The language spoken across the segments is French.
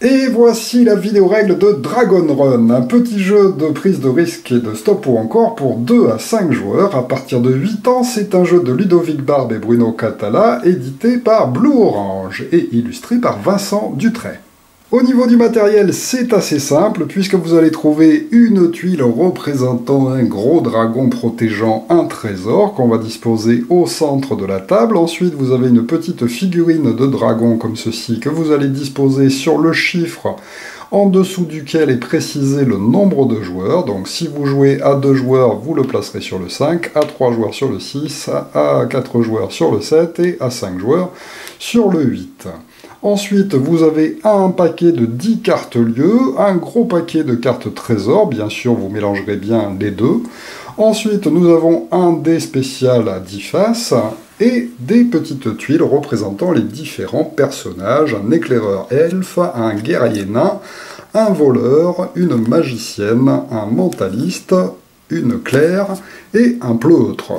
Et voici la vidéo règle de Dragon Run, un petit jeu de prise de risque et de stop ou encore pour 2 à 5 joueurs. À partir de 8 ans, c'est un jeu de Ludovic Barbe et Bruno Catala, édité par Blue Orange et illustré par Vincent Dutray. Au niveau du matériel, c'est assez simple, puisque vous allez trouver une tuile représentant un gros dragon protégeant un trésor qu'on va disposer au centre de la table. Ensuite, vous avez une petite figurine de dragon comme ceci, que vous allez disposer sur le chiffre en dessous duquel est précisé le nombre de joueurs. Donc si vous jouez à 2 joueurs, vous le placerez sur le 5, à 3 joueurs sur le 6, à 4 joueurs sur le 7 et à 5 joueurs sur le 8. Ensuite, vous avez un paquet de 10 cartes lieux, un gros paquet de cartes trésors, bien sûr vous mélangerez bien les deux. Ensuite, nous avons un dé spécial à 10 faces et des petites tuiles représentant les différents personnages, un éclaireur elfe, un guerrier nain, un voleur, une magicienne, un mentaliste, une clerc et un pleutre.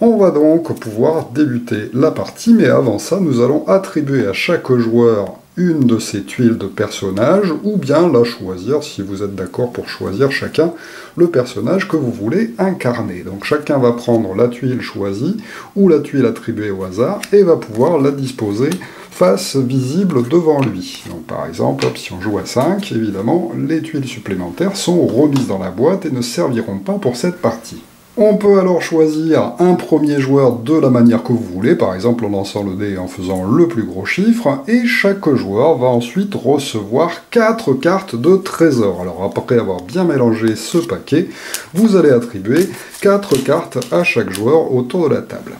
On va donc pouvoir débuter la partie, mais avant ça, nous allons attribuer à chaque joueur une de ces tuiles de personnage, ou bien la choisir, si vous êtes d'accord pour choisir chacun le personnage que vous voulez incarner. Donc chacun va prendre la tuile choisie, ou la tuile attribuée au hasard, et va pouvoir la disposer face visible devant lui. Donc par exemple, si on joue à 5, évidemment, les tuiles supplémentaires sont remises dans la boîte et ne serviront pas pour cette partie. On peut alors choisir un premier joueur de la manière que vous voulez, par exemple en lançant le dé et en faisant le plus gros chiffre, et chaque joueur va ensuite recevoir 4 cartes de trésor. Alors après avoir bien mélangé ce paquet, vous allez attribuer 4 cartes à chaque joueur autour de la table.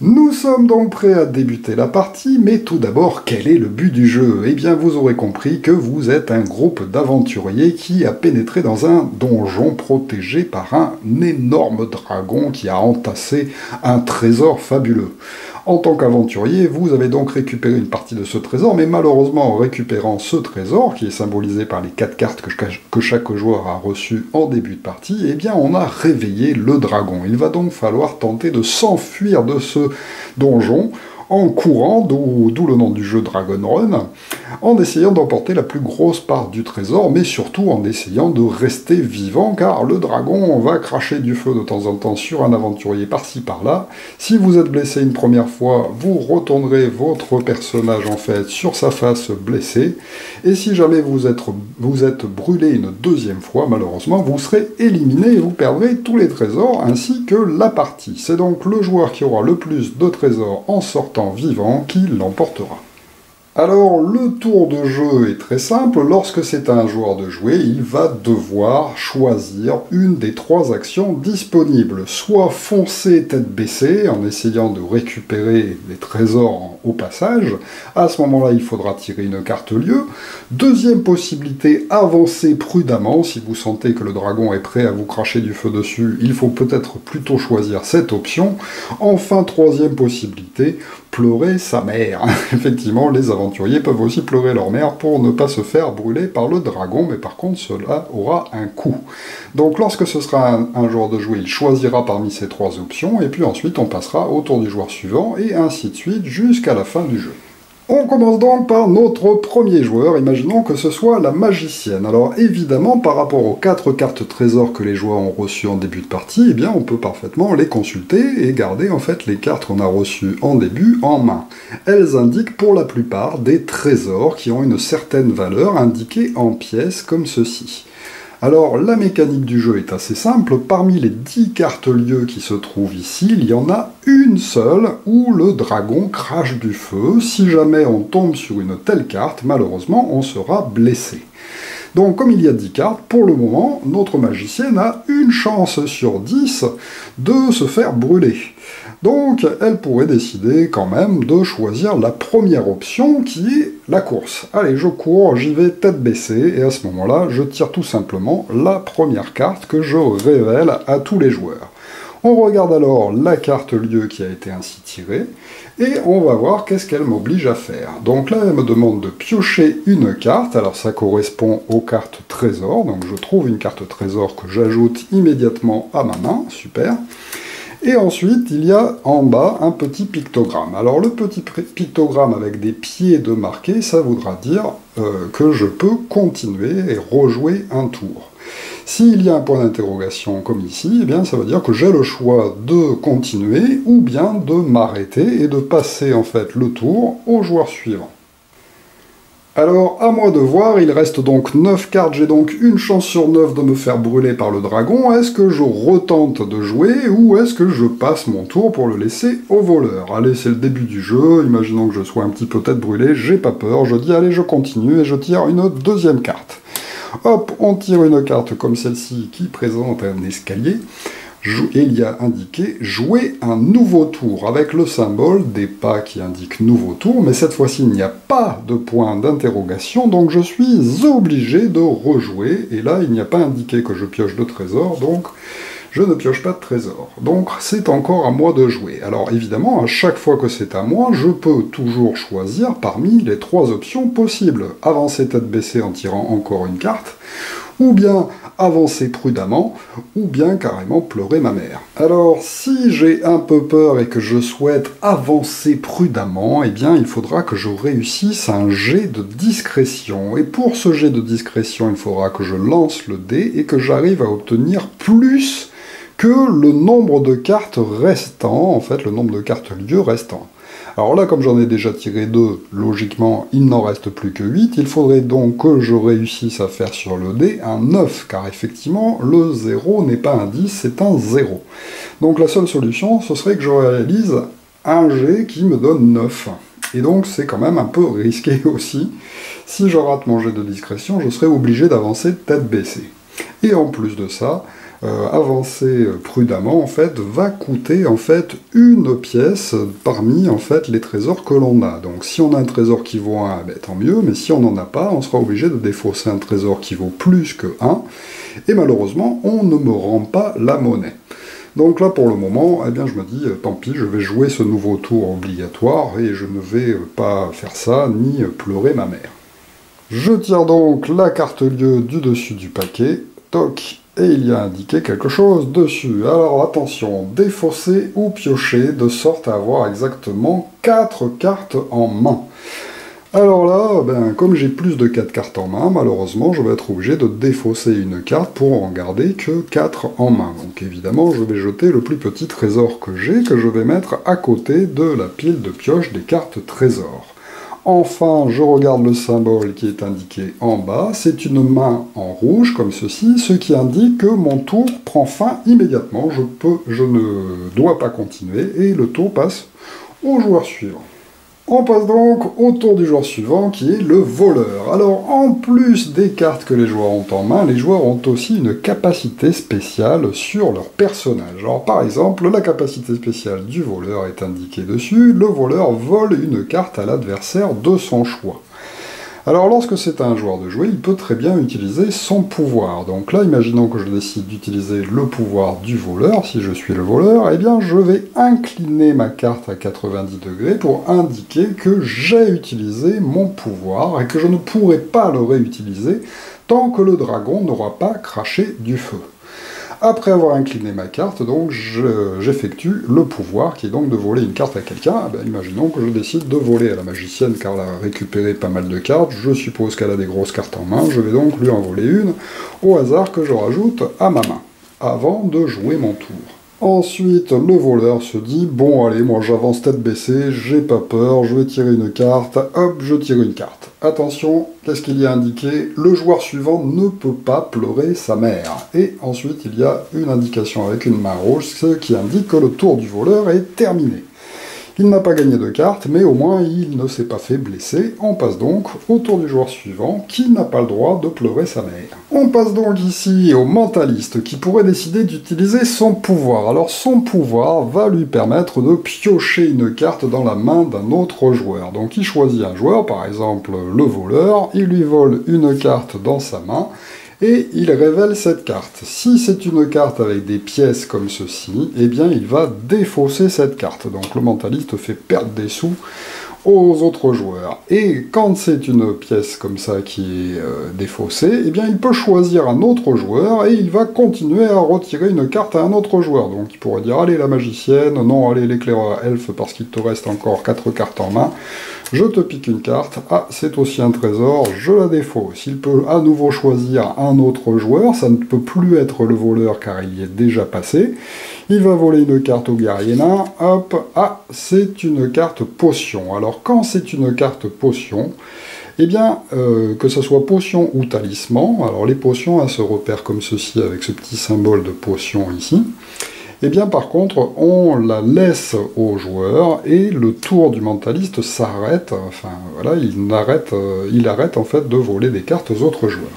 Nous sommes donc prêts à débuter la partie, mais tout d'abord, quel est le but du jeu? Eh bien, vous aurez compris que vous êtes un groupe d'aventuriers qui a pénétré dans un donjon protégé par un énorme dragon qui a entassé un trésor fabuleux. En tant qu'aventurier, vous avez donc récupéré une partie de ce trésor, mais malheureusement, en récupérant ce trésor, qui est symbolisé par les 4 cartes que chaque joueur a reçues en début de partie, eh bien, on a réveillé le dragon. Il va donc falloir tenter de s'enfuir de ce donjon, en courant, d'où le nom du jeu Dragon Run, en essayant d'emporter la plus grosse part du trésor, mais surtout en essayant de rester vivant, car le dragon va cracher du feu de temps en temps sur un aventurier par-ci par-là. Si vous êtes blessé une première fois, vous retournerez votre personnage en fait sur sa face blessée, et si jamais vous êtes brûlé une deuxième fois, malheureusement, vous serez éliminé et vous perdrez tous les trésors ainsi que la partie. C'est donc le joueur qui aura le plus de trésors en sortant vivant qui l'emportera. Alors, le tour de jeu est très simple. Lorsque c'est à un joueur de jouer, il va devoir choisir une des 3 actions disponibles. Soit foncer tête baissée, en essayant de récupérer les trésors au passage. À ce moment-là, il faudra tirer une carte lieu. Deuxième possibilité, avancer prudemment. Si vous sentez que le dragon est prêt à vous cracher du feu dessus, il faut peut-être plutôt choisir cette option. Enfin, troisième possibilité, pleurer sa mère. Effectivement, les aventuriers peuvent aussi pleurer leur mère pour ne pas se faire brûler par le dragon, mais par contre, cela aura un coût. Donc, lorsque ce sera un joueur de jouer, il choisira parmi ces 3 options, et puis ensuite, on passera au tour du joueur suivant, et ainsi de suite, jusqu'à la fin du jeu. On commence donc par notre premier joueur, imaginons que ce soit la magicienne. Alors évidemment, par rapport aux 4 cartes trésors que les joueurs ont reçues en début de partie, eh bien on peut parfaitement les consulter et garder en fait les cartes qu'on a reçues en début en main. Elles indiquent pour la plupart des trésors qui ont une certaine valeur indiquée en pièces comme ceci. Alors, la mécanique du jeu est assez simple. Parmi les 10 cartes lieux qui se trouvent ici, il y en a une seule où le dragon crache du feu. Si jamais on tombe sur une telle carte, malheureusement, on sera blessé. Donc, comme il y a 10 cartes, pour le moment, notre magicienne a une chance sur 10 de se faire brûler. Donc, elle pourrait décider quand même de choisir la première option qui est la course. Allez, je cours, j'y vais tête baissée, et à ce moment-là, je tire tout simplement la première carte que je révèle à tous les joueurs. On regarde alors la carte lieu qui a été ainsi tirée, et on va voir qu'est-ce qu'elle m'oblige à faire. Donc là, elle me demande de piocher une carte, alors ça correspond aux cartes trésor, donc je trouve une carte trésor que j'ajoute immédiatement à ma main, super. Et ensuite, il y a en bas un petit pictogramme. Alors le petit pictogramme avec des pieds de marqué, ça voudra dire que je peux continuer et rejouer un tour. S'il y a un point d'interrogation comme ici, eh bien ça veut dire que j'ai le choix de continuer ou bien de m'arrêter et de passer en fait le tour au joueur suivant. Alors, à moi de voir, il reste donc 9 cartes, j'ai donc une chance sur 9 de me faire brûler par le dragon. Est-ce que je retente de jouer ou est-ce que je passe mon tour pour le laisser au voleur? Allez, c'est le début du jeu, imaginons que je sois un petit peu tête brûlée, j'ai pas peur, je dis allez, je continue et je tire une deuxième carte. Hop, on tire une carte comme celle-ci qui présente un escalier. Et il y a indiqué « Jouer un nouveau tour » avec le symbole des pas qui indique « Nouveau tour », mais cette fois-ci il n'y a pas de point d'interrogation, donc je suis obligé de rejouer, et là il n'y a pas indiqué que je pioche de trésor, donc je ne pioche pas de trésor. Donc c'est encore à moi de jouer. Alors évidemment, à chaque fois que c'est à moi, je peux toujours choisir parmi les 3 options possibles. Avancer tête baissée en tirant encore une carte, ou bien avancer prudemment, ou bien carrément pleurer ma mère. Alors, si j'ai un peu peur et que je souhaite avancer prudemment, eh bien, il faudra que je réussisse un jet de discrétion. Et pour ce jet de discrétion, il faudra que je lance le dé et que j'arrive à obtenir plus que le nombre de cartes restant, en fait, le nombre de cartes lieu restant. Alors là, comme j'en ai déjà tiré 2, logiquement, il n'en reste plus que 8. Il faudrait donc que je réussisse à faire sur le dé un 9, car effectivement, le 0 n'est pas un 10, c'est un 0. Donc la seule solution, ce serait que je réalise un jet qui me donne 9. Et donc c'est quand même un peu risqué aussi. Si je rate mon jet de discrétion, je serais obligé d'avancer tête baissée. Et en plus de ça, avancer prudemment en fait va coûter en fait une pièce parmi en fait les trésors que l'on a. Donc si on a un trésor qui vaut 1, ben, tant mieux, mais si on n'en a pas, on sera obligé de défausser un trésor qui vaut plus que 1, et malheureusement on ne me rend pas la monnaie. Donc là pour le moment, eh bien je me dis tant pis, je vais jouer ce nouveau tour obligatoire et je ne vais pas faire ça ni pleurer ma mère. Je tire donc la carte lieu du dessus du paquet, toc, et il y a indiqué quelque chose dessus. Alors attention, défausser ou piocher, de sorte à avoir exactement 4 cartes en main. Alors là, ben, comme j'ai plus de 4 cartes en main, malheureusement, je vais être obligé de défausser une carte pour en garder que 4 en main. Donc évidemment, je vais jeter le plus petit trésor que j'ai, que je vais mettre à côté de la pile de pioche des cartes trésors. Enfin, je regarde le symbole qui est indiqué en bas, c'est une main en rouge, comme ceci, ce qui indique que mon tour prend fin immédiatement, je ne dois pas continuer, et le tour passe au joueur suivant. On passe donc au tour du joueur suivant, qui est le voleur. Alors, en plus des cartes que les joueurs ont en main, les joueurs ont aussi une capacité spéciale sur leur personnage. Alors, par exemple, la capacité spéciale du voleur est indiquée dessus. Le voleur vole une carte à l'adversaire de son choix. Alors, lorsque c'est à un joueur de jouer, il peut très bien utiliser son pouvoir. Donc là, imaginons que je décide d'utiliser le pouvoir du voleur, si je suis le voleur, eh bien, je vais incliner ma carte à 90 degrés pour indiquer que j'ai utilisé mon pouvoir et que je ne pourrai pas le réutiliser tant que le dragon n'aura pas craché du feu. Après avoir incliné ma carte, donc j'effectue le pouvoir, qui est donc de voler une carte à quelqu'un. Eh bien, imaginons que je décide de voler à la magicienne, car elle a récupéré pas mal de cartes. Je suppose qu'elle a des grosses cartes en main. Je vais donc lui en voler une, au hasard que je rajoute à ma main, avant de jouer mon tour. Ensuite, le voleur se dit « Bon, allez, moi j'avance tête baissée, j'ai pas peur, je vais tirer une carte. » Hop, je tire une carte. Attention, qu'est-ce qu'il y a indiqué? Le joueur suivant ne peut pas pleurer sa mère. Et ensuite, il y a une indication avec une main rouge, ce qui indique que le tour du voleur est terminé. Il n'a pas gagné de carte, mais au moins il ne s'est pas fait blesser. On passe donc au tour du joueur suivant, qui n'a pas le droit de pleurer sa mère. On passe donc ici au mentaliste, qui pourrait décider d'utiliser son pouvoir. Alors son pouvoir va lui permettre de piocher une carte dans la main d'un autre joueur. Donc il choisit un joueur, par exemple le voleur, il lui vole une carte dans sa main, et il révèle cette carte. Si c'est une carte avec des pièces comme ceci, eh bien il va défausser cette carte. Donc le mentaliste fait perdre des sous aux autres joueurs. Et quand c'est une pièce comme ça qui est défaussée, eh bien il peut choisir un autre joueur et il va continuer à retirer une carte à un autre joueur. Donc il pourrait dire allez la magicienne, non allez l'éclaireur elfe parce qu'il te reste encore 4 cartes en main. Je te pique une carte, ah c'est aussi un trésor, je la défausse. Il peut à nouveau choisir un autre joueur, ça ne peut plus être le voleur car il y est déjà passé. Il va voler une carte au guerrier nain, hop, ah c'est une carte potion. Alors quand c'est une carte potion, eh bien, que ce soit potion ou talisman, alors les potions elles se repèrent comme ceci avec ce petit symbole de potion ici. Eh bien, par contre, on la laisse au joueur et le tour du mentaliste s'arrête. Enfin, voilà, il arrête en fait de voler des cartes aux autres joueurs.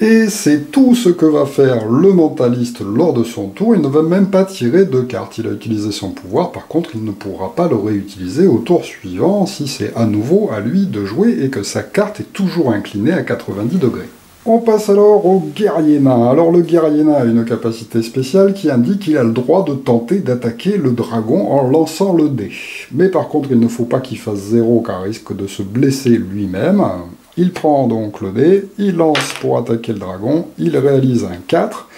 Et c'est tout ce que va faire le mentaliste lors de son tour. Il ne va même pas tirer de cartes. Il a utilisé son pouvoir. Par contre, il ne pourra pas le réutiliser au tour suivant si c'est à nouveau à lui de jouer et que sa carte est toujours inclinée à 90 degrés. On passe alors au guerrier nain. Alors le guerrier nain a une capacité spéciale qui indique qu'il a le droit de tenter d'attaquer le dragon en lançant le dé. Mais par contre il ne faut pas qu'il fasse 0 car il risque de se blesser lui-même. Il prend donc le dé, il lance pour attaquer le dragon, il réalise un 4.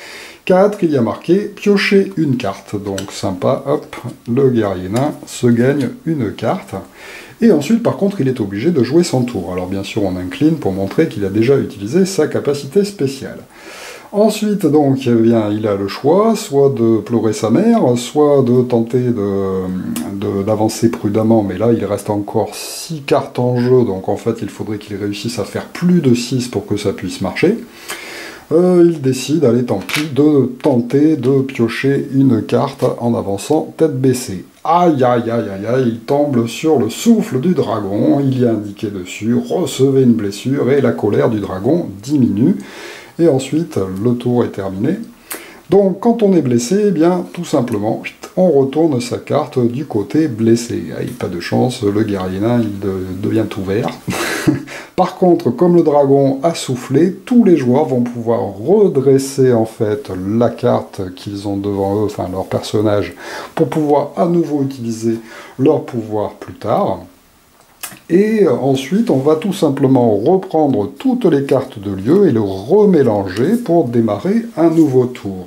4, il y a marqué piocher une carte. Donc sympa, hop, le guerrier nain se gagne une carte. Et ensuite, par contre, il est obligé de jouer son tour. Alors bien sûr, on incline pour montrer qu'il a déjà utilisé sa capacité spéciale. Ensuite, donc, eh bien, il a le choix, soit de pleurer sa mère, soit de tenter d'avancer prudemment, mais là, il reste encore 6 cartes en jeu, donc en fait, il faudrait qu'il réussisse à faire plus de 6 pour que ça puisse marcher. Il décide, allez tant pis, de tenter de piocher une carte en avançant tête baissée. Aïe aïe aïe aïe aïe, il tombe sur le souffle du dragon, il y a indiqué dessus, recevez une blessure et la colère du dragon diminue. Et ensuite, le tour est terminé. Donc quand on est blessé, eh bien tout simplement, on retourne sa carte du côté blessé. Ah, pas de chance, le guerrier nain il devient tout vert. Par contre, comme le dragon a soufflé, tous les joueurs vont pouvoir redresser en fait la carte qu'ils ont devant eux, enfin leur personnage, pour pouvoir à nouveau utiliser leur pouvoir plus tard. Et ensuite, on va tout simplement reprendre toutes les cartes de lieu et le remélanger pour démarrer un nouveau tour.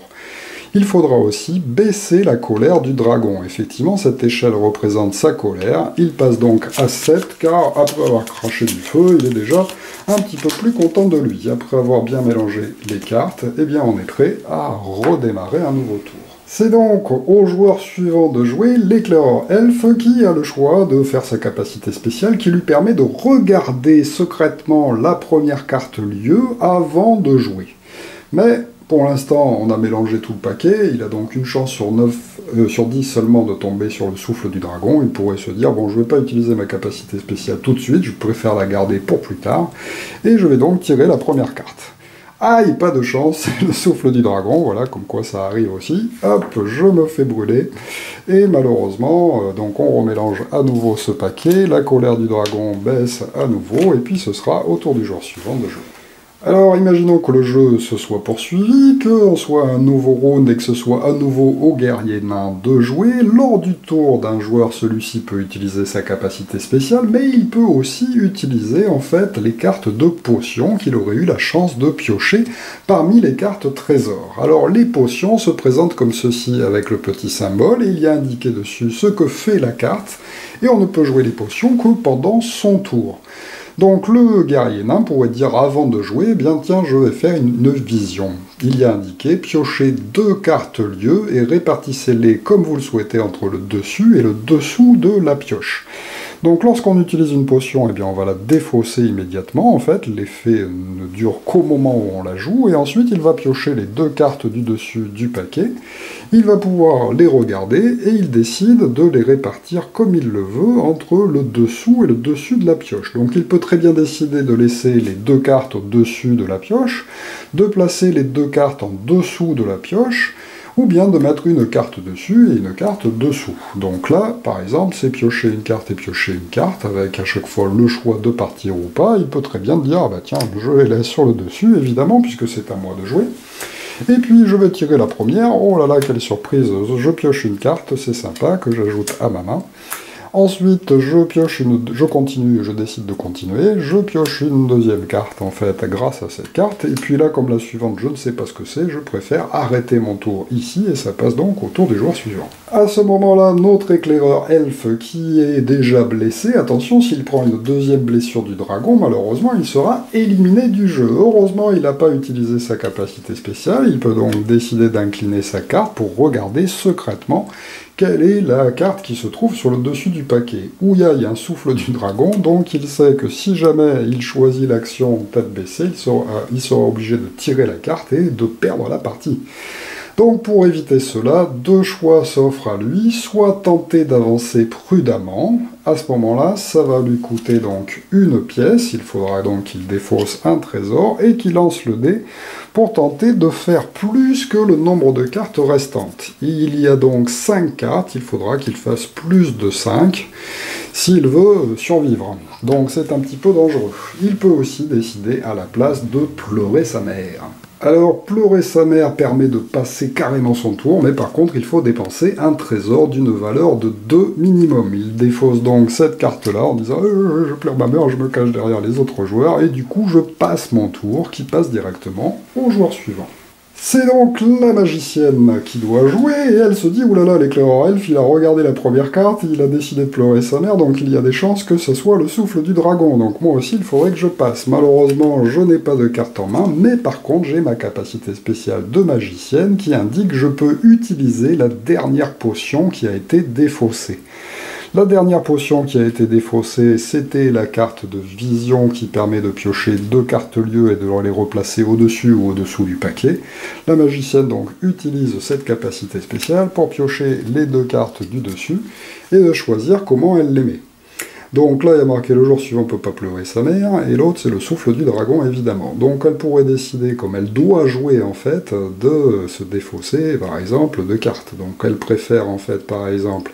Il faudra aussi baisser la colère du dragon. Effectivement, cette échelle représente sa colère. Il passe donc à 7, car après avoir craché du feu, il est déjà un petit peu plus content de lui. Après avoir bien mélangé les cartes, eh bien on est prêt à redémarrer un nouveau tour. C'est donc au joueur suivant de jouer l'éclaireur elfe qui a le choix de faire sa capacité spéciale qui lui permet de regarder secrètement la première carte lieu avant de jouer. Mais pour l'instant, on a mélangé tout le paquet, il a donc une chance sur 10 seulement de tomber sur le souffle du dragon. Il pourrait se dire, bon, je ne vais pas utiliser ma capacité spéciale tout de suite, je préfère la garder pour plus tard, et je vais donc tirer la première carte. Aïe, pas de chance, c'est le souffle du dragon, voilà, comme quoi ça arrive aussi. Hop, je me fais brûler. Et malheureusement, donc on remélange à nouveau ce paquet, la colère du dragon baisse à nouveau, et puis ce sera au tour du joueur suivant de jouer. Alors, imaginons que le jeu se soit poursuivi, qu'on soit un nouveau round et que ce soit à nouveau au guerrier nain de jouer. Lors du tour d'un joueur, celui-ci peut utiliser sa capacité spéciale, mais il peut aussi utiliser en fait les cartes de potions qu'il aurait eu la chance de piocher parmi les cartes trésors. Alors, les potions se présentent comme ceci avec le petit symbole, et il y a indiqué dessus ce que fait la carte, et on ne peut jouer les potions que pendant son tour. Donc le guerrier nain pourrait dire avant de jouer, eh bien tiens, je vais faire une vision. Il y a indiqué, piochez 2 cartes lieu et répartissez-les comme vous le souhaitez entre le dessus et le dessous de la pioche. Donc lorsqu'on utilise une potion, eh bien on va la défausser immédiatement, en fait, l'effet ne dure qu'au moment où on la joue, et ensuite il va piocher les 2 cartes du dessus du paquet, il va pouvoir les regarder, et il décide de les répartir comme il le veut entre le dessous et le dessus de la pioche. Donc il peut très bien décider de laisser les 2 cartes au-dessus de la pioche, de placer les 2 cartes en dessous de la pioche, ou bien de mettre une carte dessus et une carte dessous. Donc là, par exemple, c'est piocher une carte et piocher une carte, avec à chaque fois le choix de partir ou pas. Il peut très bien dire, ah bah tiens, je les laisse sur le dessus, évidemment, puisque c'est à moi de jouer. Et puis je vais tirer la première, oh là là, quelle surprise, je pioche une carte, c'est sympa, que j'ajoute à ma main. Ensuite, je continue, je décide de continuer, je pioche une deuxième carte, en fait, grâce à cette carte, et puis là, comme la suivante, je ne sais pas ce que c'est, je préfère arrêter mon tour ici, et ça passe donc au tour du joueur suivant. À ce moment-là, notre éclaireur elfe, qui est déjà blessé, attention, s'il prend une deuxième blessure du dragon, malheureusement, il sera éliminé du jeu. Heureusement, il n'a pas utilisé sa capacité spéciale, il peut donc décider d'incliner sa carte pour regarder secrètement quelle est la carte qui se trouve sur le dessus du paquet. Ouya, il y a un souffle du dragon, donc il sait que si jamais il choisit l'action tête baissée, il sera obligé de tirer la carte et de perdre la partie. Donc pour éviter cela, deux choix s'offrent à lui, soit tenter d'avancer prudemment, à ce moment-là, ça va lui coûter donc une pièce, il faudra donc qu'il défausse un trésor et qu'il lance le dé pour tenter de faire plus que le nombre de cartes restantes. Il y a donc 5 cartes, il faudra qu'il fasse plus de 5 s'il veut survivre. Donc c'est un petit peu dangereux. Il peut aussi décider à la place de pleurer sa mère. Alors, pleurer sa mère permet de passer carrément son tour, mais par contre, il faut dépenser un trésor d'une valeur de 2 minimum. Il défausse donc cette carte-là en disant je pleure ma mère, je me cache derrière les autres joueurs, et du coup, je passe mon tour, qui passe directement au joueur suivant. C'est donc la magicienne qui doit jouer, et elle se dit, oulala, l'éclaireur elfe, il a regardé la première carte, il a décidé de pleurer sa mère, donc il y a des chances que ce soit le souffle du dragon, donc moi aussi il faudrait que je passe. Malheureusement, je n'ai pas de carte en main, mais par contre j'ai ma capacité spéciale de magicienne qui indique que je peux utiliser la dernière potion qui a été défaussée. La dernière potion qui a été défaussée, c'était la carte de vision qui permet de piocher 2 cartes lieu et de les replacer au-dessus ou au-dessous du paquet. La magicienne donc utilise cette capacité spéciale pour piocher les 2 cartes du dessus et de choisir comment elle les met. Donc là, il y a marqué le jour suivant, on ne peut pas pleurer sa mère, et l'autre, c'est le souffle du dragon, évidemment. Donc elle pourrait décider, comme elle doit jouer, en fait, de se défausser, par exemple, de cartes. Donc elle préfère, en fait, par exemple,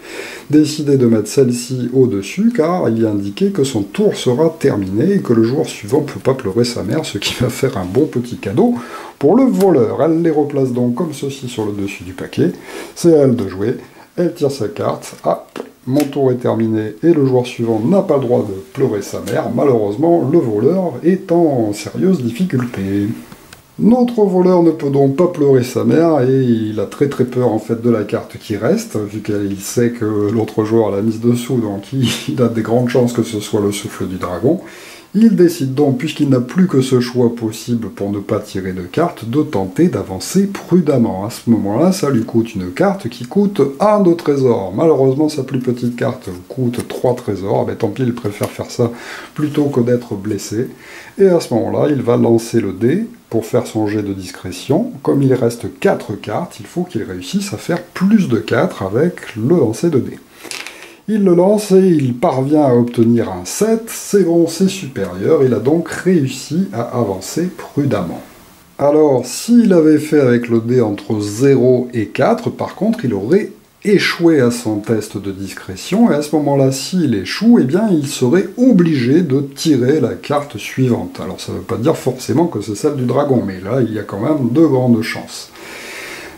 décider de mettre celle-ci au-dessus, car il y a indiqué que son tour sera terminé, et que le joueur suivant ne peut pas pleurer sa mère, ce qui va faire un bon petit cadeau pour le voleur. Elle les replace donc comme ceci sur le dessus du paquet. C'est à elle de jouer. Elle tire sa carte. Ah, mon tour est terminé et le joueur suivant n'a pas le droit de pleurer sa mère. Malheureusement, le voleur est en sérieuse difficulté. Notre voleur ne peut donc pas pleurer sa mère et il a très peur en fait de la carte qui reste, vu qu'il sait que l'autre joueur l'a mise dessous, donc il a des grandes chances que ce soit le souffle du dragon. Il décide donc, puisqu'il n'a plus que ce choix possible pour ne pas tirer de carte, de tenter d'avancer prudemment. À ce moment-là, ça lui coûte une carte qui coûte 1 de trésor. Malheureusement, sa plus petite carte coûte 3 trésors. Mais tant pis, il préfère faire ça plutôt que d'être blessé. Et à ce moment-là, il va lancer le dé pour faire son jet de discrétion. Comme il reste 4 cartes, il faut qu'il réussisse à faire plus de 4 avec le lancer de dé. Il le lance et il parvient à obtenir un 7, c'est bon, c'est supérieur, il a donc réussi à avancer prudemment. Alors, s'il avait fait avec le dé entre 0 et 4, par contre, il aurait échoué à son test de discrétion, et à ce moment-là, s'il échoue, eh bien, il serait obligé de tirer la carte suivante. Alors, ça ne veut pas dire forcément que c'est celle du dragon, mais là, il y a quand même de grandes chances.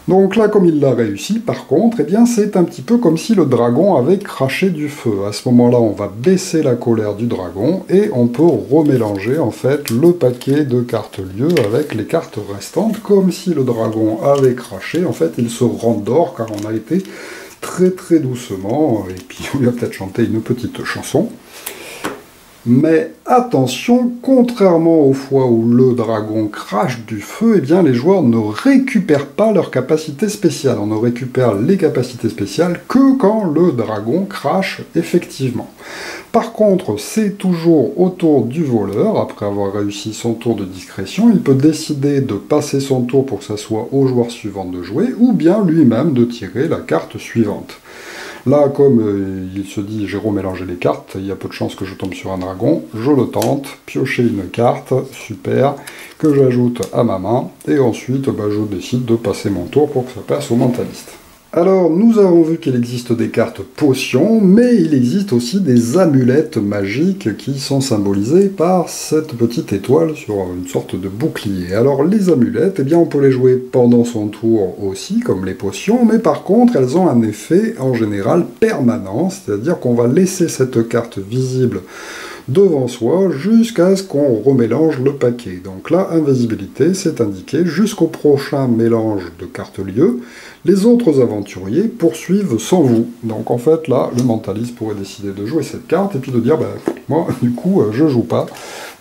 Donc là, comme il l'a réussi, par contre, eh bien, c'est un petit peu comme si le dragon avait craché du feu. À ce moment-là, on va baisser la colère du dragon et on peut remélanger en fait le paquet de cartes lieu avec les cartes restantes, comme si le dragon avait craché. En fait, il se rendort car on a été très doucement, et puis on lui a peut-être chanté une petite chanson. Mais attention, contrairement aux fois où le dragon crache du feu, eh bien les joueurs ne récupèrent pas leurs capacités spéciales. On ne récupère les capacités spéciales que quand le dragon crache effectivement. Par contre, c'est toujours au tour du voleur, après avoir réussi son tour de discrétion, il peut décider de passer son tour pour que ça soit au joueur suivant de jouer, ou bien lui-même de tirer la carte suivante. Là, comme il se dit « j'ai remélangé les cartes, il y a peu de chances que je tombe sur un dragon », je le tente, piocher une carte, super, que j'ajoute à ma main, et ensuite je décide de passer mon tour pour que ça passe au mentaliste. Alors, nous avons vu qu'il existe des cartes potions, mais il existe aussi des amulettes magiques qui sont symbolisées par cette petite étoile sur une sorte de bouclier. Alors, les amulettes, eh bien, on peut les jouer pendant son tour aussi, comme les potions, mais par contre, elles ont un effet, en général, permanent, c'est-à-dire qu'on va laisser cette carte visible devant soi jusqu'à ce qu'on remélange le paquet. Donc là, invisibilité, c'est indiqué jusqu'au prochain mélange de cartes lieu. Les autres aventuriers poursuivent sans vous. Donc en fait, là, le mentaliste pourrait décider de jouer cette carte et puis de dire, ben, moi, du coup, je joue pas.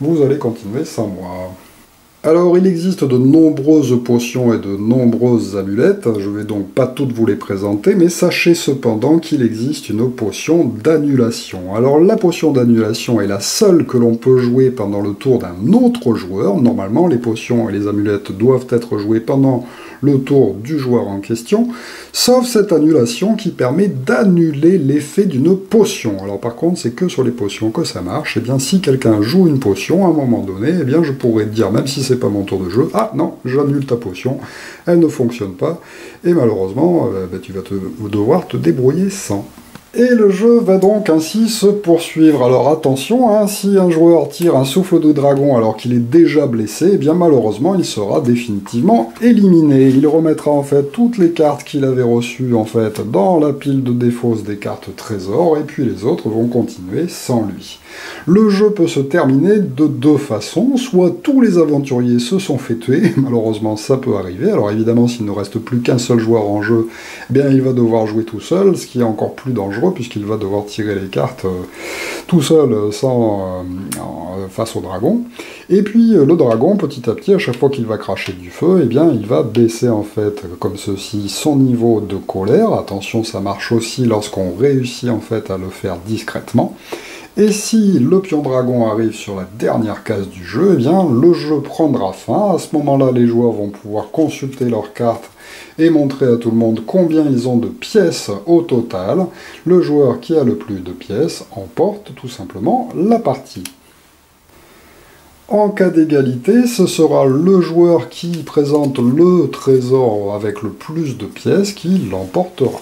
Vous allez continuer sans moi. Alors, il existe de nombreuses potions et de nombreuses amulettes, je vais donc pas toutes vous les présenter, mais sachez cependant qu'il existe une potion d'annulation. Alors, la potion d'annulation est la seule que l'on peut jouer pendant le tour d'un autre joueur. Normalement, les potions et les amulettes doivent être jouées pendant le tour du joueur en question, sauf cette annulation qui permet d'annuler l'effet d'une potion. Alors par contre, c'est que sur les potions que ça marche. Et bien si quelqu'un joue une potion, à un moment donné, eh bien je pourrais te dire, même si c'est pas mon tour de jeu, ah non, j'annule ta potion, elle ne fonctionne pas, et malheureusement, tu vas devoir te débrouiller sans. Et le jeu va donc ainsi se poursuivre. Alors attention, hein, si un joueur tire un souffle de dragon alors qu'il est déjà blessé, eh bien malheureusement il sera définitivement éliminé. Il remettra en fait toutes les cartes qu'il avait reçues en fait dans la pile de défausse des cartes trésor, et puis les autres vont continuer sans lui. Le jeu peut se terminer de deux façons, soit tous les aventuriers se sont fait tuer, malheureusement ça peut arriver, alors évidemment s'il ne reste plus qu'un seul joueur en jeu, eh bien il va devoir jouer tout seul, ce qui est encore plus dangereux puisqu'il va devoir tirer les cartes tout seul face au dragon. Et puis le dragon, petit à petit, à chaque fois qu'il va cracher du feu, eh bien il va baisser en fait, comme ceci, son niveau de colère. Attention, ça marche aussi lorsqu'on réussit en fait à le faire discrètement. Et si le pion dragon arrive sur la dernière case du jeu, eh bien le jeu prendra fin. À ce moment-là, les joueurs vont pouvoir consulter leurs cartes et montrer à tout le monde combien ils ont de pièces au total. Le joueur qui a le plus de pièces emporte tout simplement la partie. En cas d'égalité, ce sera le joueur qui présente le trésor avec le plus de pièces qui l'emportera.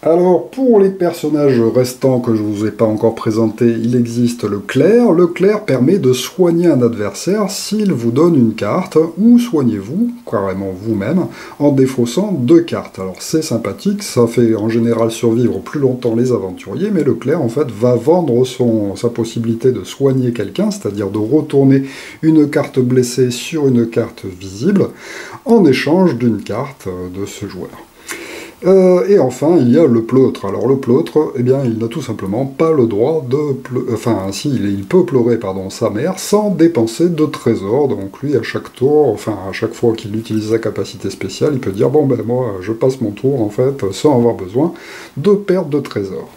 Alors, pour les personnages restants que je ne vous ai pas encore présentés, il existe le clerc. Le clerc permet de soigner un adversaire s'il vous donne une carte, ou soignez-vous, carrément vous-même, en défaussant deux cartes. Alors c'est sympathique, ça fait en général survivre plus longtemps les aventuriers, mais le clerc en fait va vendre sa possibilité de soigner quelqu'un, c'est-à-dire de retourner une carte blessée sur une carte visible, en échange d'une carte de ce joueur. Et enfin, il y a le pleutre. Alors le pleutre, eh bien, il n'a tout simplement pas le droit de pleurer... Enfin, si, il peut pleurer, sa mère, sans dépenser de trésor. Donc lui, à chaque tour, à chaque fois qu'il utilise sa capacité spéciale, il peut dire, bon ben moi, je passe mon tour, en fait, sans avoir besoin de perdre de trésor.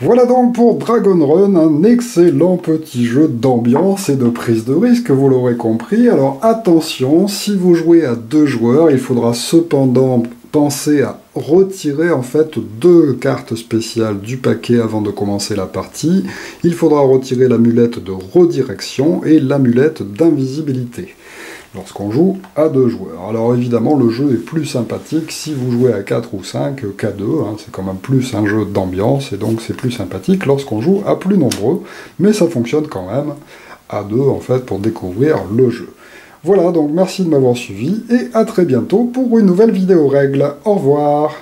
Voilà donc pour Dragon Run, un excellent petit jeu d'ambiance et de prise de risque, vous l'aurez compris. Alors attention, si vous jouez à deux joueurs, il faudra cependant penser à retirer en fait deux cartes spéciales du paquet avant de commencer la partie. Il faudra retirer l'amulette de redirection et l'amulette d'invisibilité lorsqu'on joue à deux joueurs. Alors évidemment, le jeu est plus sympathique si vous jouez à 4 ou 5 qu'à 2, c'est quand même plus un jeu d'ambiance, et donc c'est plus sympathique lorsqu'on joue à plus nombreux, mais ça fonctionne quand même à 2 en fait pour découvrir le jeu. Voilà, donc merci de m'avoir suivi, et à très bientôt pour une nouvelle vidéo règle. Au revoir.